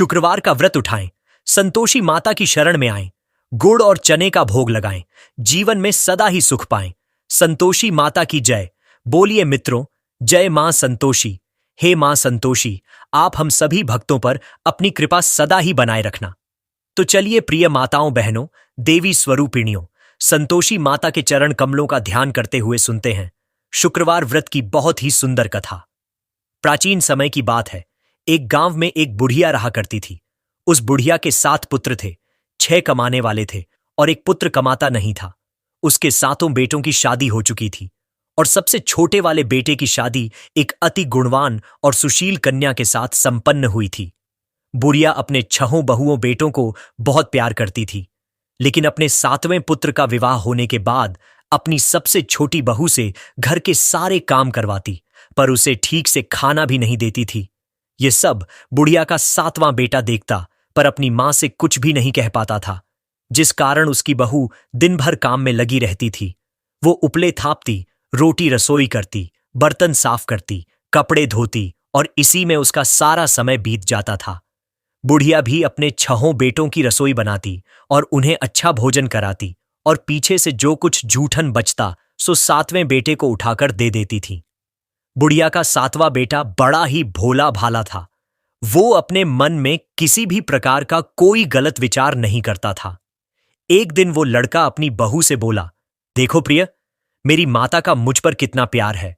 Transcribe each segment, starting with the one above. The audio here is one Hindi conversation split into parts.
शुक्रवार का व्रत उठाएं, संतोषी माता की शरण में आएं, गुड़ और चने का भोग लगाएं, जीवन में सदा ही सुख पाएं। संतोषी माता की जय। बोलिए मित्रों, जय मां संतोषी। हे मां संतोषी, आप हम सभी भक्तों पर अपनी कृपा सदा ही बनाए रखना। तो चलिए प्रिय माताओं बहनों, देवी स्वरूपिणियों, संतोषी माता के चरण कमलों का ध्यान करते हुए सुनते हैं शुक्रवार व्रत की बहुत ही सुंदर कथा। प्राचीन समय की बात है। एक गांव में एक बुढ़िया रहा करती थी। उस बुढ़िया के 7 पुत्र थे। 6 कमाने वाले थे और एक पुत्र कमाता नहीं था। उसके 7 बेटों की शादी हो चुकी थी और सबसे छोटे वाले बेटे की शादी एक अति गुणवान और सुशील कन्या के साथ संपन्न हुई थी। बुढ़िया अपने 6 बहुओं बेटों को बहुत प्यार करती थी, लेकिन अपने 7वें पुत्र का विवाह होने के बाद अपनी सबसे छोटी बहू से घर के सारे काम करवाती, पर उसे ठीक से खाना भी नहीं देती थी। ये सब बुढ़िया का 7वां बेटा देखता, पर अपनी मां से कुछ भी नहीं कह पाता था, जिस कारण उसकी बहू दिन भर काम में लगी रहती थी। वो उपले थापती, रोटी रसोई करती, बर्तन साफ करती, कपड़े धोती और इसी में उसका सारा समय बीत जाता था। बुढ़िया भी अपने 6 बेटों की रसोई बनाती और उन्हें अच्छा भोजन कराती और पीछे से जो कुछ जूठन बचता सो 7वें बेटे को उठाकर दे देती थी। बुढ़िया का 7वां बेटा बड़ा ही भोला भाला था। वो अपने मन में किसी भी प्रकार का कोई गलत विचार नहीं करता था। एक दिन वो लड़का अपनी बहू से बोला, देखो प्रिय, मेरी माता का मुझ पर कितना प्यार है।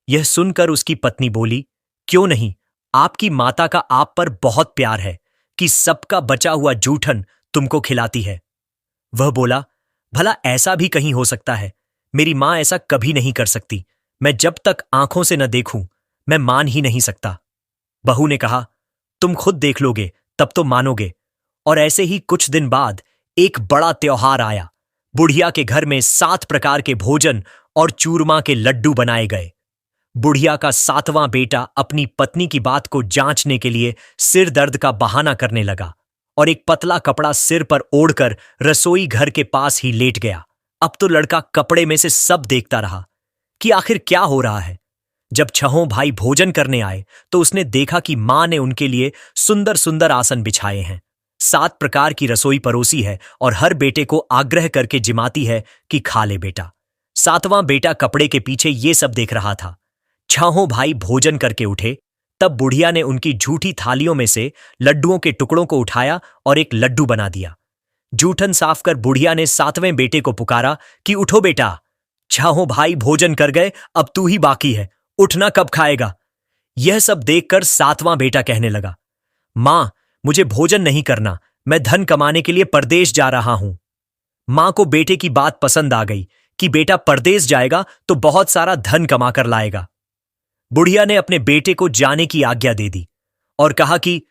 यह सुनकर उसकी पत्नी बोली, क्यों नहीं, आपकी माता का आप पर बहुत प्यार है कि सबका बचा हुआ जूठन तुमको खिलाती है। वह बोला, भला ऐसा भी कहीं हो सकता है? मेरी मां ऐसा कभी नहीं कर सकती। मैं जब तक आंखों से न देखूं, मैं मान ही नहीं सकता। बहू ने कहा, तुम खुद देख लोगे तब तो मानोगे। और ऐसे ही कुछ दिन बाद एक बड़ा त्योहार आया। बुढ़िया के घर में 7 प्रकार के भोजन और चूरमा के लड्डू बनाए गए। बुढ़िया का 7वां बेटा अपनी पत्नी की बात को जांचने के लिए सिर दर्द का बहाना करने लगा और एक पतला कपड़ा सिर पर ओढ़कर रसोई घर के पास ही लेट गया। अब तो लड़का कपड़े में से सब देखता रहा कि आखिर क्या हो रहा है। जब 6 भाई भोजन करने आए तो उसने देखा कि मां ने उनके लिए सुंदर सुंदर आसन बिछाए हैं, 7 प्रकार की रसोई परोसी है और हर बेटे को आग्रह करके जिमाती है कि खा ले बेटा। 7वां बेटा कपड़े के पीछे ये सब देख रहा था। 6 भाई भोजन करके उठे, तब बुढ़िया ने उनकी झूठी थालियों में से लड्डुओं के टुकड़ों को उठाया और एक लड्डू बना दिया। जूठन साफ कर बुढ़िया ने 7वें बेटे को पुकारा कि उठो बेटा, 6 भाई भोजन कर गए, अब तू ही बाकी है, उठना कब खाएगा? यह सब देखकर 7वां बेटा कहने लगा, मां, मुझे भोजन नहीं करना, मैं धन कमाने के लिए परदेश जा रहा हूं। मां को बेटे की बात पसंद आ गई कि बेटा परदेश जाएगा तो बहुत सारा धन कमा कर लाएगा। बुढ़िया ने अपने बेटे को जाने की आज्ञा दे दी और कहा कि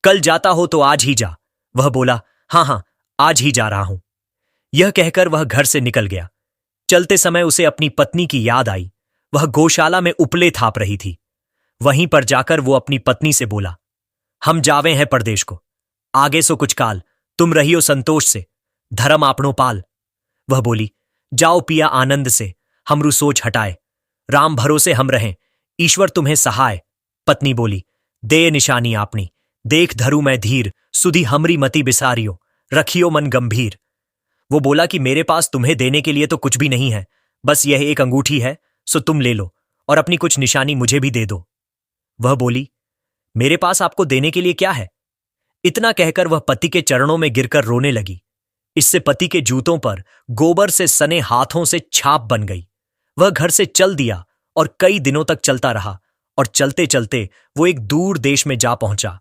कल जाता हो तो आज ही जा। वह बोला, हां हां, आज ही जा रहा हूं। यह कहकर वह घर से निकल गया। चलते समय उसे अपनी पत्नी की याद आई। वह गौशाला में उपले थाप रही थी। वहीं पर जाकर वो अपनी पत्नी से बोला, हम जावे हैं परदेश को, आगे सो कुछ काल तुम रहियो संतोष से, धर्म आपनो पाल। वह बोली, जाओ पिया आनंद से, हमरू सोच हटाए, राम भरोसे हम रहें, ईश्वर तुम्हें सहाय। पत्नी बोली, दे निशानी आपनी, देख धरू मैं धीर, सुधी हमरी मति बिसारियो, रखियो मन गंभीर। वो बोला कि मेरे पास तुम्हें देने के लिए तो कुछ भी नहीं है, बस यह एक अंगूठी है, सो तुम ले लो और अपनी कुछ निशानी मुझे भी दे दो। वह बोली, मेरे पास आपको देने के लिए क्या है? इतना कहकर वह पति के चरणों में गिरकर रोने लगी। इससे पति के जूतों पर गोबर से सने हाथों से छाप बन गई। वह घर से चल दिया और कई दिनों तक चलता रहा और चलते चलते वो एक दूर देश में जा पहुंचा।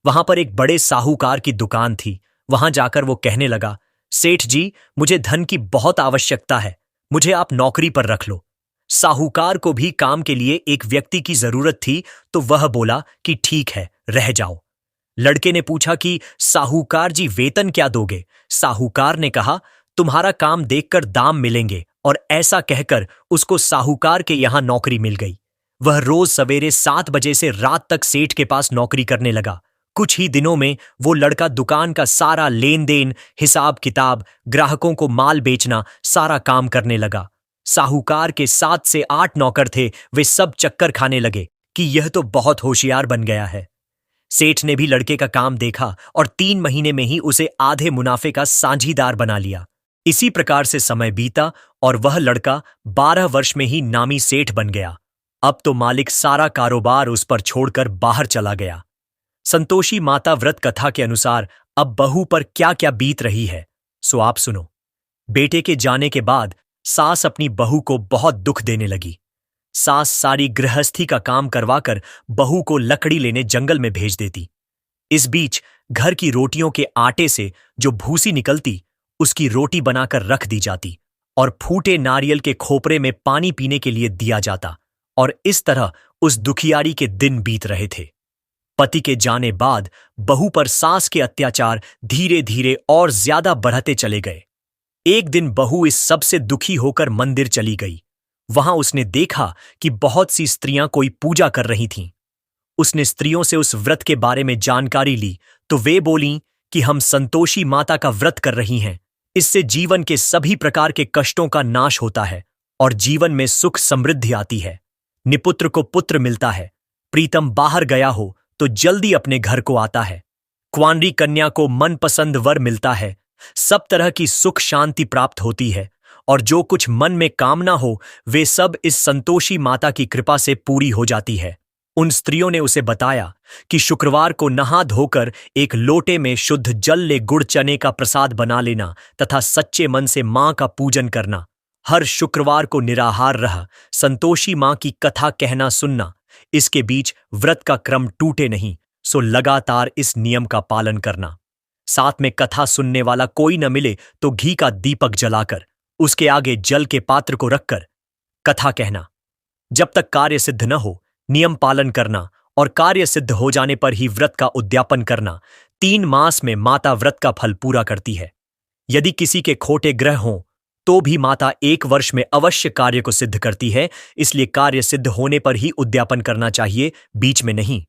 वहां पर एक बड़े साहूकार की दुकान थी। वहां जाकर वो कहने लगा, सेठ जी, मुझे धन की बहुत आवश्यकता है, मुझे आप नौकरी पर रख लो। साहूकार को भी काम के लिए एक व्यक्ति की जरूरत थी, तो वह बोला कि ठीक है, रह जाओ। लड़के ने पूछा कि साहूकार जी वेतन क्या दोगे? साहूकार ने कहा, तुम्हारा काम देखकर दाम मिलेंगे, और ऐसा कहकर उसको साहूकार के यहां नौकरी मिल गई। वह रोज सवेरे 7 बजे से रात तक सेठ के पास नौकरी करने लगा। कुछ ही दिनों में वो लड़का दुकान का सारा लेन देन, हिसाब किताब, ग्राहकों को माल बेचना, सारा काम करने लगा। साहूकार के 7 से 8 नौकर थे। वे सब चक्कर खाने लगे कि यह तो बहुत होशियार बन गया है। सेठ ने भी लड़के का काम देखा और 3 महीने में ही उसे आधे मुनाफे का साझीदार बना लिया। इसी प्रकार से समय बीता और वह लड़का 12 वर्ष में ही नामी सेठ बन गया। अब तो मालिक सारा कारोबार उस पर छोड़कर बाहर चला गया। संतोषी माता व्रत कथा के अनुसार अब बहू पर क्या क्या बीत रही है, सो आप सुनो। बेटे के जाने के बाद सास अपनी बहू को बहुत दुख देने लगी। सास सारी गृहस्थी का काम करवाकर बहू को लकड़ी लेने जंगल में भेज देती। इस बीच घर की रोटियों के आटे से जो भूसी निकलती, उसकी रोटी बनाकर रख दी जाती और फूटे नारियल के खोपरे में पानी पीने के लिए दिया जाता। और इस तरह उस दुखियारी के दिन बीत रहे थे। पति के जाने बाद बहू पर सास के अत्याचार धीरे धीरे और ज्यादा बढ़ते चले गए। एक दिन बहू इस सब से दुखी होकर मंदिर चली गई। वहां उसने देखा कि बहुत सी स्त्रियां कोई पूजा कर रही थीं। उसने स्त्रियों से उस व्रत के बारे में जानकारी ली तो वे बोलीं कि हम संतोषी माता का व्रत कर रही हैं। इससे जीवन के सभी प्रकार के कष्टों का नाश होता है और जीवन में सुख समृद्धि आती है। निपुत्र को पुत्र मिलता है। प्रीतम बाहर गया हो तो जल्दी अपने घर को आता है। कुंवारी कन्या को मनपसंद वर मिलता है। सब तरह की सुख शांति प्राप्त होती है और जो कुछ मन में कामना हो वे सब इस संतोषी माता की कृपा से पूरी हो जाती है। उन स्त्रियों ने उसे बताया कि शुक्रवार को नहा धोकर एक लोटे में शुद्ध जल ले गुड़ चने का प्रसाद बना लेना तथा सच्चे मन से मां का पूजन करना। हर शुक्रवार को निराहार रह संतोषी मां की कथा कहना सुनना। इसके बीच व्रत का क्रम टूटे नहीं, सो लगातार इस नियम का पालन करना। साथ में कथा सुनने वाला कोई न मिले तो घी का दीपक जलाकर उसके आगे जल के पात्र को रखकर कथा कहना। जब तक कार्य सिद्ध न हो नियम पालन करना और कार्य सिद्ध हो जाने पर ही व्रत का उद्यापन करना। 3 मास में माता व्रत का फल पूरा करती है। यदि किसी के खोटे ग्रह हों तो भी माता 1 वर्ष में अवश्य कार्य को सिद्ध करती है। इसलिए कार्य सिद्ध होने पर ही उद्यापन करना चाहिए, बीच में नहीं।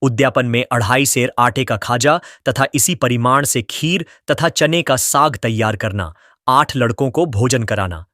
उद्यापन में 2.5 सेर आटे का खाजा तथा इसी परिमाण से खीर तथा चने का साग तैयार करना। 8 लड़कों को भोजन कराना।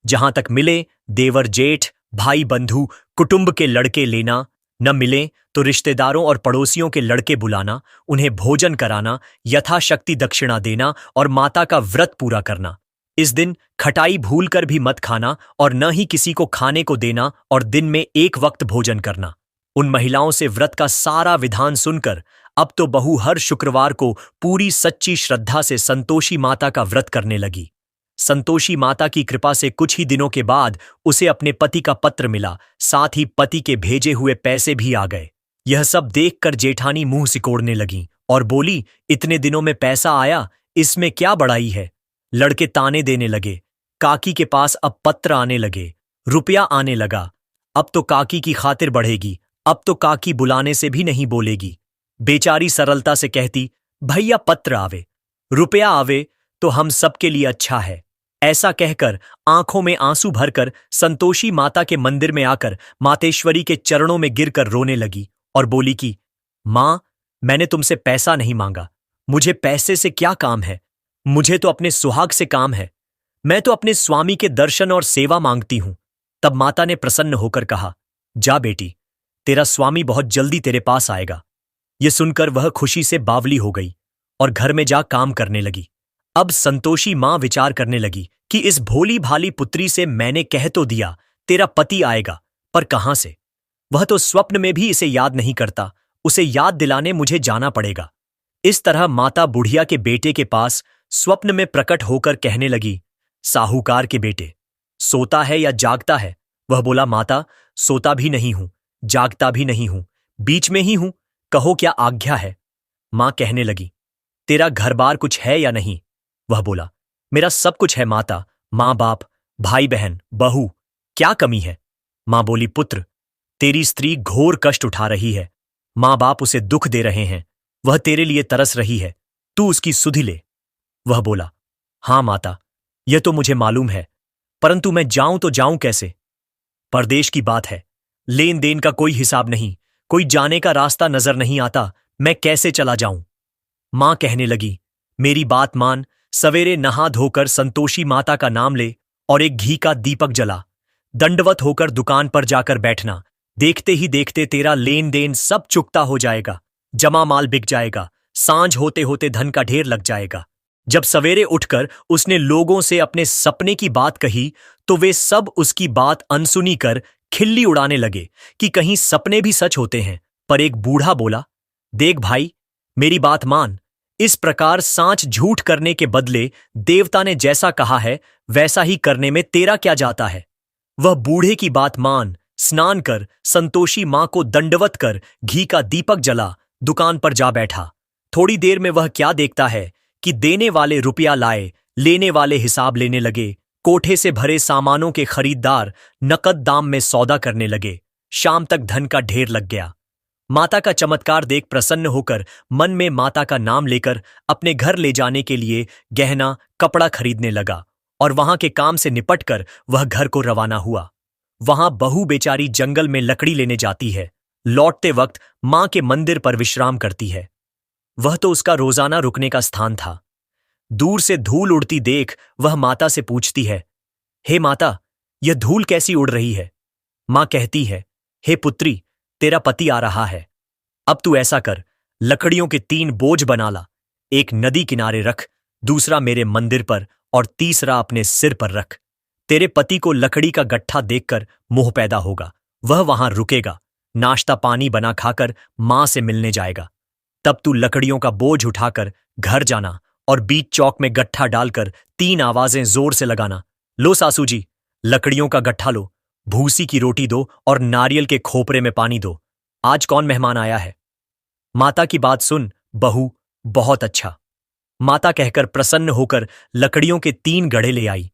जहां तक मिले देवर जेठ भाई बंधु कुटुंब के लड़के लेना, न मिले तो रिश्तेदारों और पड़ोसियों के लड़के बुलाना, उन्हें भोजन कराना, यथाशक्ति दक्षिणा देना और माता का व्रत पूरा करना। इस दिन खटाई भूलकर भी मत खाना और न ही किसी को खाने को देना और दिन में 1 वक्त भोजन करना। उन महिलाओं से व्रत का सारा विधान सुनकर अब तो बहू हर शुक्रवार को पूरी सच्ची श्रद्धा से संतोषी माता का व्रत करने लगी। संतोषी माता की कृपा से कुछ ही दिनों के बाद उसे अपने पति का पत्र मिला, साथ ही पति के भेजे हुए पैसे भी आ गए। यह सब देखकर जेठानी मुंह सिकोड़ने लगी और बोली, इतने दिनों में पैसा आया, इसमें क्या बड़ाई है। लड़के ताने देने लगे। काकी के पास अब पत्र आने लगे, रुपया आने लगा। अब तो काकी की खातिर बढ़ेगी, अब तो काकी बुलाने से भी नहीं बोलेगी। बेचारी सरलता से कहती, भैया पत्र आवे, रुपया आवे तो हम सबके लिए अच्छा है। ऐसा कहकर आंखों में आंसू भरकर संतोषी माता के मंदिर में आकर मातेश्वरी के चरणों में गिरकर रोने लगी और बोली कि मां, मैंने तुमसे पैसा नहीं मांगा, मुझे पैसे से क्या काम है, मुझे तो अपने सुहाग से काम है। मैं तो अपने स्वामी के दर्शन और सेवा मांगती हूं। तब माता ने प्रसन्न होकर कहा, जा बेटी, तेरा स्वामी बहुत जल्दी तेरे पास आएगा। यह सुनकर वह खुशी से बावली हो गई और घर में जा काम करने लगी। अब संतोषी मां विचार करने लगी कि इस भोली भाली पुत्री से मैंने कह तो दिया तेरा पति आएगा, पर कहां से? वह तो स्वप्न में भी इसे याद नहीं करता, उसे याद दिलाने मुझे जाना पड़ेगा। इस तरह माता बुढ़िया के बेटे के पास स्वप्न में प्रकट होकर कहने लगी, साहूकार के बेटे, सोता है या जागता है? वह बोला, माता, सोता भी नहीं हूं, जागता भी नहीं हूं, बीच में ही हूं, कहो क्या आज्ञा है। मां कहने लगी, तेरा घर बार कुछ है या नहीं? वह बोला, मेरा सब कुछ है माता, मां बाप, भाई बहन, बहू, क्या कमी है? मां बोली, पुत्र, तेरी स्त्री घोर कष्ट उठा रही है, मां बाप उसे दुख दे रहे हैं, वह तेरे लिए तरस रही है, तू उसकी सुधि ले। वह बोला, हां माता, यह तो मुझे मालूम है, परंतु मैं जाऊं तो जाऊं कैसे? परदेश की बात है, लेन देन का कोई हिसाब नहीं, कोई जाने का रास्ता नजर नहीं आता, मैं कैसे चला जाऊं? मां कहने लगी, मेरी बात मान, सवेरे नहा धोकर संतोषी माता का नाम ले और एक घी का दीपक जला। दंडवत होकर दुकान पर जाकर बैठना, देखते ही देखते तेरा लेन देन सब चुकता हो जाएगा। जमा माल बिक जाएगा, सांझ होते होते धन का ढेर लग जाएगा। जब सवेरे उठकर उसने लोगों से अपने सपने की बात कही तो वे सब उसकी बात अनसुनी कर खिल्ली उड़ाने लगे कि कहीं सपने भी सच होते हैं। पर एक बूढ़ा बोला, देख भाई, मेरी बात मान। इस प्रकार सांच झूठ करने के बदले देवता ने जैसा कहा है वैसा ही करने में तेरा क्या जाता है। वह बूढ़े की बात मान, स्नान कर, संतोषी मां को दंडवत कर, घी का दीपक जला, दुकान पर जा बैठा। थोड़ी देर में वह क्या देखता है कि देने वाले रुपया लाए, लेने वाले हिसाब लेने लगे। कोठे से भरे सामानों के खरीदार नकद दाम में सौदा करने लगे। शाम तक धन का ढेर लग गया। माता का चमत्कार देख प्रसन्न होकर मन में माता का नाम लेकर अपने घर ले जाने के लिए गहना कपड़ा खरीदने लगा और वहां के काम से निपटकर वह घर को रवाना हुआ। वहां बहू बेचारी जंगल में लकड़ी लेने जाती है। लौटते वक्त मां के मंदिर पर विश्राम करती है। वह तो उसका रोजाना रुकने का स्थान था। दूर से धूल उड़ती देख वह माता से पूछती है, हे माता, यह धूल कैसी उड़ रही है। मां कहती है, हे पुत्री, तेरा पति आ रहा है। अब तू ऐसा कर, लकड़ियों के 3 बोझ बना ला। एक नदी किनारे रख, दूसरा मेरे मंदिर पर और तीसरा अपने सिर पर रख। तेरे पति को लकड़ी का गट्ठा देखकर मोह पैदा होगा। वह वहां रुकेगा, नाश्ता पानी बना खाकर मां से मिलने जाएगा। तब तू लकड़ियों का बोझ उठाकर घर जाना और बीच चौक में गट्ठा डालकर 3 आवाजें जोर से लगाना, लो सासू जी, लकड़ियों का गट्ठा लो, भूसी की रोटी दो और नारियल के खोपरे में पानी दो। आज कौन मेहमान आया है। माता की बात सुन बहू, बहुत अच्छा। माता कहकर प्रसन्न होकर लकड़ियों के 3 गढ़े ले आई।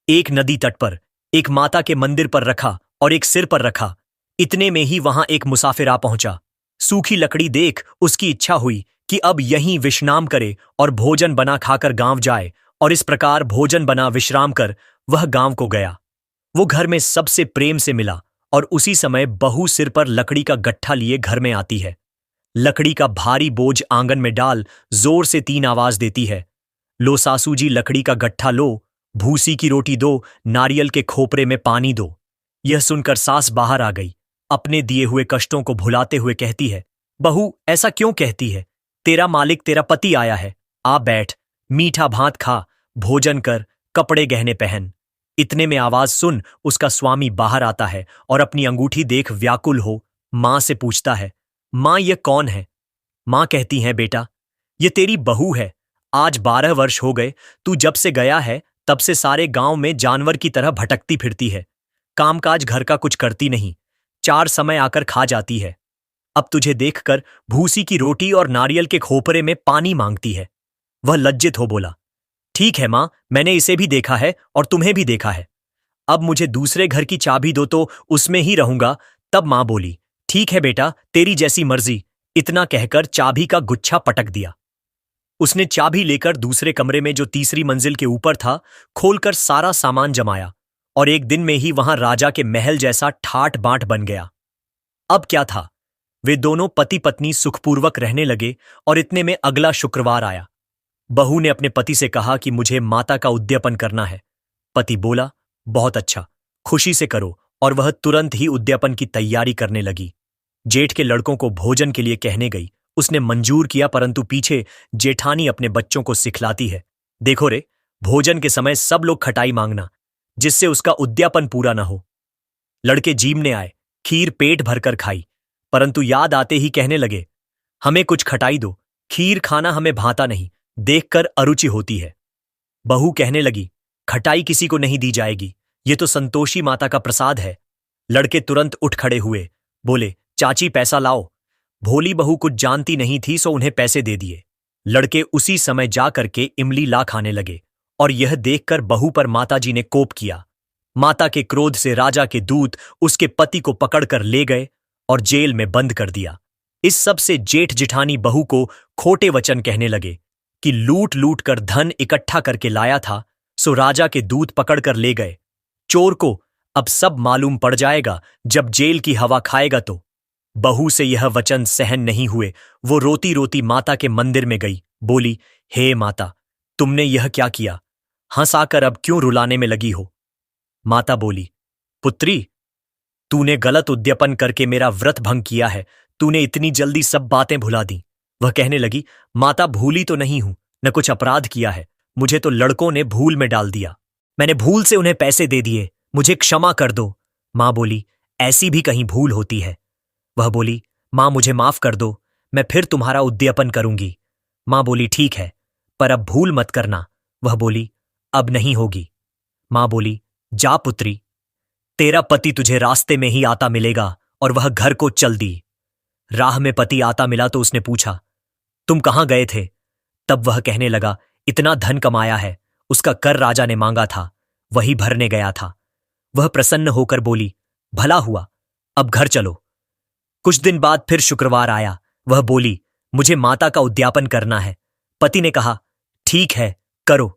एक नदी तट पर, एक माता के मंदिर पर रखा और एक सिर पर रखा। इतने में ही वहां एक मुसाफिर आ पहुंचा। सूखी लकड़ी देख उसकी इच्छा हुई कि अब यहीं विश्राम करे और भोजन बना खाकर गांव जाए, और इस प्रकार भोजन बना विश्राम कर वह गांव को गया। वो घर में सबसे प्रेम से मिला और उसी समय बहू सिर पर लकड़ी का गट्ठा लिए घर में आती है। लकड़ी का भारी बोझ आंगन में डाल जोर से 3 आवाज देती है, लो सासू जी, लकड़ी का गट्ठा लो, भूसी की रोटी दो, नारियल के खोपरे में पानी दो। यह सुनकर सास बाहर आ गई। अपने दिए हुए कष्टों को भुलाते हुए कहती है, बहू ऐसा क्यों कहती है। तेरा मालिक तेरा पति आया है। आ बैठ, मीठा भात खा, भोजन कर, कपड़े गहने पहन। इतने में आवाज सुन उसका स्वामी बाहर आता है और अपनी अंगूठी देख व्याकुल हो मां से पूछता है, मां यह कौन है। मां कहती है, बेटा ये तेरी बहू है। आज 12 वर्ष हो गए, तू जब से गया है तब से सारे गांव में जानवर की तरह भटकती फिरती है। कामकाज घर का कुछ करती नहीं, 4 समय आकर खा जाती है। अब तुझे देखकर भूसी की रोटी और नारियल के खोपरे में पानी मांगती है। वह लज्जित हो बोला, ठीक है मां, मैंने इसे भी देखा है और तुम्हें भी देखा है। अब मुझे दूसरे घर की चाबी दो तो उसमें ही रहूंगा। तब मां बोली, ठीक है बेटा, तेरी जैसी मर्जी। इतना कहकर चाबी का गुच्छा पटक दिया। उसने चाबी लेकर दूसरे कमरे में जो तीसरी मंजिल के ऊपर था खोलकर सारा सामान जमाया और एक दिन में ही वहां राजा के महल जैसा ठाट बांट बन गया। अब क्या था, वे दोनों पति पत्नी सुखपूर्वक रहने लगे और इतने में अगला शुक्रवार आया। बहू ने अपने पति से कहा कि मुझे माता का उद्यापन करना है। पति बोला, बहुत अच्छा, खुशी से करो, और वह तुरंत ही उद्यापन की तैयारी करने लगी। जेठ के लड़कों को भोजन के लिए कहने गई। उसने मंजूर किया, परंतु पीछे जेठानी अपने बच्चों को सिखलाती है, देखो रे, भोजन के समय सब लोग खटाई मांगना, जिससे उसका उद्यापन पूरा न हो। लड़के जीमने आए, खीर पेट भरकर खाई, परंतु याद आते ही कहने लगे, हमें कुछ खटाई दो, खीर खाना हमें भाता नहीं, देखकर अरुचि होती है। बहू कहने लगी, खटाई किसी को नहीं दी जाएगी, ये तो संतोषी माता का प्रसाद है। लड़के तुरंत उठ खड़े हुए, बोले, चाची पैसा लाओ। भोली बहू कुछ जानती नहीं थी, सो उन्हें पैसे दे दिए। लड़के उसी समय जा करके इमली ला खाने लगे और यह देखकर बहू पर माताजी ने कोप किया। माता के क्रोध से राजा के दूत उसके पति को पकड़कर ले गए और जेल में बंद कर दिया। इस सब से जेठ जिठानी बहू को खोटे वचन कहने लगे कि लूट लूट कर धन इकट्ठा करके लाया था, सो राजा के दूत पकड़कर ले गए। चोर को अब सब मालूम पड़ जाएगा जब जेल की हवा खाएगा तो। बहू से यह वचन सहन नहीं हुए, वो रोती रोती माता के मंदिर में गई। बोली, हे माता, तुमने यह क्या किया, हंस आकर अब क्यों रुलाने में लगी हो। माता बोली, पुत्री, तूने गलत उद्यापन करके मेरा व्रत भंग किया है। तूने इतनी जल्दी सब बातें भुला दी। वह कहने लगी, माता भूली तो नहीं हूं, न कुछ अपराध किया है, मुझे तो लड़कों ने भूल में डाल दिया। मैंने भूल से उन्हें पैसे दे दिए, मुझे क्षमा कर दो। मां बोली, ऐसी भी कहीं भूल होती है। वह बोली, मां मुझे माफ कर दो, मैं फिर तुम्हारा उद्यापन करूंगी। मां बोली, ठीक है, पर अब भूल मत करना। वह बोली, अब नहीं होगी। मां बोली, जा पुत्री, तेरा पति तुझे रास्ते में ही आता मिलेगा। और वह घर को चल दी। राह में पति आता मिला तो उसने पूछा, तुम कहां गए थे? तब वह कहने लगा, इतना धन कमाया है, उसका कर राजा ने मांगा था, वही भरने गया था। वह प्रसन्न होकर बोली, भला हुआ, अब घर चलो। कुछ दिन बाद फिर शुक्रवार आया। वह बोली, मुझे माता का उद्यापन करना है। पति ने कहा, ठीक है, करो।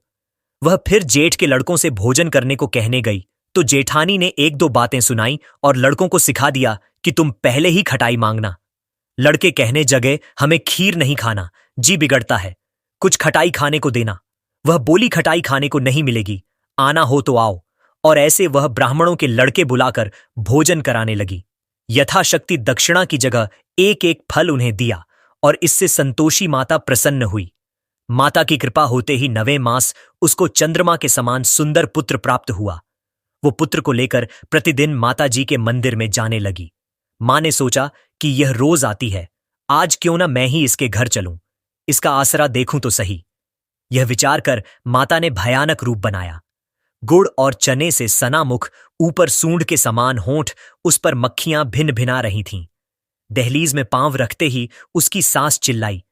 वह फिर जेठ के लड़कों से भोजन करने को कहने गई तो जेठानी ने एक दो बातें सुनाई और लड़कों को सिखा दिया कि तुम पहले ही खटाई मांगना। लड़के कहने जगे, हमें खीर नहीं खाना, जी बिगड़ता है, कुछ खटाई खाने को देना। वह बोली, खटाई खाने को नहीं मिलेगी, आना हो तो आओ। और ऐसे वह ब्राह्मणों के लड़के बुलाकर भोजन कराने लगी। यथाशक्ति दक्षिणा की जगह एक एक फल उन्हें दिया और इससे संतोषी माता प्रसन्न हुई। माता की कृपा होते ही 9वें मास उसको चंद्रमा के समान सुंदर पुत्र प्राप्त हुआ। वो पुत्र को लेकर प्रतिदिन माता जी के मंदिर में जाने लगी। मां ने सोचा कि यह रोज आती है, आज क्यों ना मैं ही इसके घर चलूं, इसका आसरा देखूं तो सही। यह विचार कर माता ने भयानक रूप बनाया। गुड़ और चने से सना मुख, ऊपर सूंड के समान होंठ, उस पर मक्खियां भिन भिना रही थीं। दहलीज में पांव रखते ही उसकी सास चिल्लाई,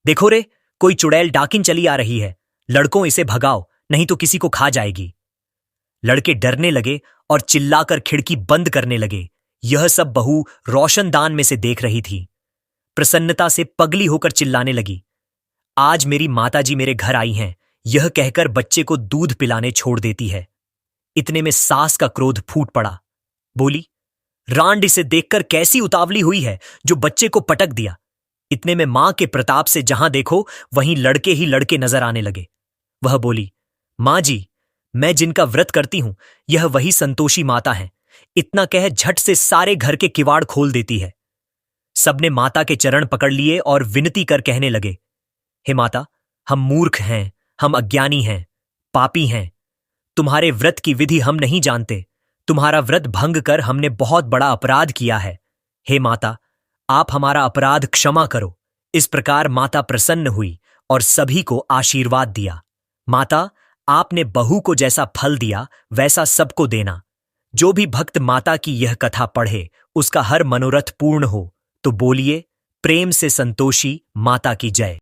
देखो रे, कोई चुड़ैल डाकिन चली आ रही है, लड़कों इसे भगाओ, नहीं तो किसी को खा जाएगी। लड़के डरने लगे और चिल्लाकर खिड़की बंद करने लगे। यह सब बहू रोशनदान में से देख रही थी। प्रसन्नता से पगली होकर चिल्लाने लगी, आज मेरी माताजी मेरे घर आई हैं, यह कहकर बच्चे को दूध पिलाने छोड़ देती है। इतने में सास का क्रोध फूट पड़ा। बोली, रांड इसे देखकर कैसी उतावली हुई है जो बच्चे को पटक दिया। इतने में मां के प्रताप से जहां देखो वहीं लड़के ही लड़के नजर आने लगे। वह बोली, मां जी, मैं जिनका व्रत करती हूं यह वही संतोषी माता है। इतना कह झट से सारे घर के किवाड़ खोल देती है। सबने माता के चरण पकड़ लिए और विनती कर कहने लगे, हे माता, हम मूर्ख हैं, हम अज्ञानी हैं, पापी हैं। तुम्हारे व्रत की विधि हम नहीं जानते। तुम्हारा व्रत भंग कर हमने बहुत बड़ा अपराध किया है। हे माता, आप हमारा अपराध क्षमा करो। इस प्रकार माता प्रसन्न हुई और सभी को आशीर्वाद दिया। माता, आपने बहू को जैसा फल दिया वैसा सबको देना। जो भी भक्त माता की यह कथा पढ़े उसका हर मनोरथ पूर्ण हो। तो बोलिए, प्रेम से संतोषी माता की जय।